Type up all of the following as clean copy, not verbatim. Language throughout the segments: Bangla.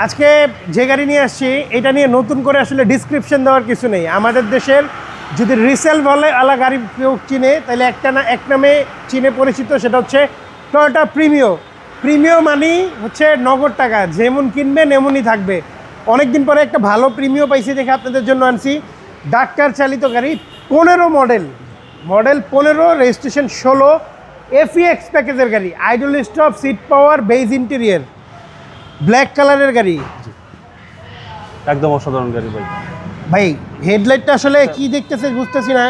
আজকে যে গাড়ি নিয়ে আসছি এটা নিয়ে নতুন করে আসলে ডিসক্রিপশন দেওয়ার কিছু নেই। আমাদের দেশের যদি রিসেল বলে আলা গাড়ি কেউ চিনে তাহলে এক নামে চিনে পরিচিত, সেটা হচ্ছে টয়োটা প্রিমিও। প্রিমিও মানি হচ্ছে নগদ টাকা, যেমন কিনবেন এমনই থাকবে। অনেকদিন পরে একটা ভালো প্রিমিও পাইছি দেখে আপনাদের জন্য আনছি। ডাক্তার চালিত গাড়ি, 15 মডেল 15, রেজিস্ট্রেশন 16, এফইএক্স প্যাকেজের গাড়ি, idle stop, seat power, beige interior, black কালারের গাড়ি। একদম অসাধারণ গাড়ি ভাই। ভাই হেডলাইটটা আসলে কি দেখতেছে বুঝতেছি না,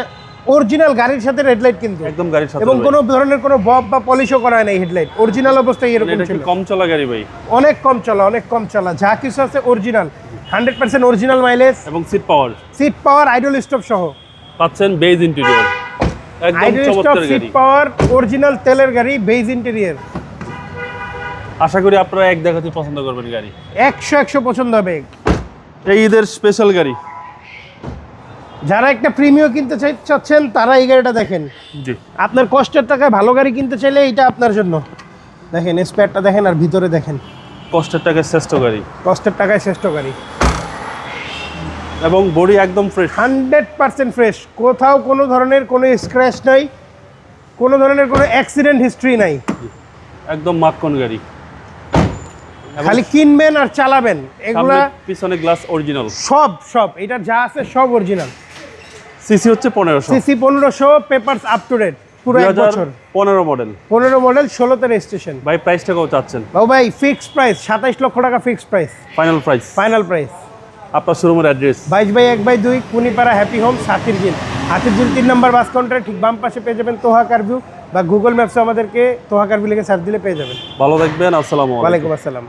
অরিজিনাল গাড়ির সাথে হেডলাইট কিন্তু একদম গাড়ির সাথে এবং কোনো ধরনের কোনো বব বা পলিশও করা হয় না। হেডলাইট অরিজিনাল অবস্থায় এরকম এটা কি ছিল। কম চলা গাড়ি ভাই? অনেক কম চলা, যা কিছু আছে অরিজিনাল, 100% অরিজিনাল মাইলেজ এবং সিট পাওয়ার, আইডল স্টপ সহ পাচ্ছেন। বেজ ইন্টেরিয়র একদম আইডল স্টপ, চমৎকার সিট গাড়ি। পাওয়ার, অরিজিনাল তেলের গাড়ি, বেজ ইন্টেরিয়র। আশা করি আপনারা এক দেখাতে পছন্দ করবেন গাড়ি। 100 পছন্দ হবে। এই ঈদের স্পেশাল গাড়ি। যারা একটা প্রিমিও কিনতে চাচ্ছেন তারা এই গাড়িটা দেখেন। জি, আপনার কষ্টের টাকায় ভালো গাড়ি কিনতে চাইলে এটা আপনার জন্য। দেখেন স্পেয়ারটা দেখেন আর ভিতরে দেখেন, কষ্টের টাকায় শ্রেষ্ঠ গাড়ি কষ্টের টাকায় শ্রেষ্ঠ গাড়ি এবং বডি একদম ফ্রেশ, 100% ফ্রেশ। কোথাও কোনো ধরনের কোনো স্ক্র্যাচ নাই, কোনো ধরনের কোনো অ্যাক্সিডেন্ট হিস্ট্রি নাই। একদম মাখন গাড়ি। খালি কিনবেন আর চালাবেন, এগুলা সামনে পিছনে গ্লাস অরিজিনাল, সব এটা যা আছে সব অরিজিনাল। সিসি হচ্ছে 1500, CC 1500, papers up to date, পুরো 1 বছর। 15 মডেল, 15 মডেল, 16তে রেজিস্ট্রেশন। ভাই প্রাইসটা কত চাচ্ছেন? ভাই ফিক্সড প্রাইস 27 লক্ষ টাকা, ফিক্সড প্রাইস, ফাইনাল প্রাইস। আপনার শোরুমের address 22/1/2 Kunipara happy home, Hatirjheel 3 নম্বর বাস কাউন্টার ঠিক বাম পাশে পেয়ে যাবেন তোহা কারভিউ, বা গুগল ম্যাপসে আমাদেরকে তোহা কারভিউ লিখে সার্চ দিলে পেয়ে যাবেন। ভালো থাকবেন। আসসালামু আলাইকুম। ওয়ালাইকুম আসসালাম।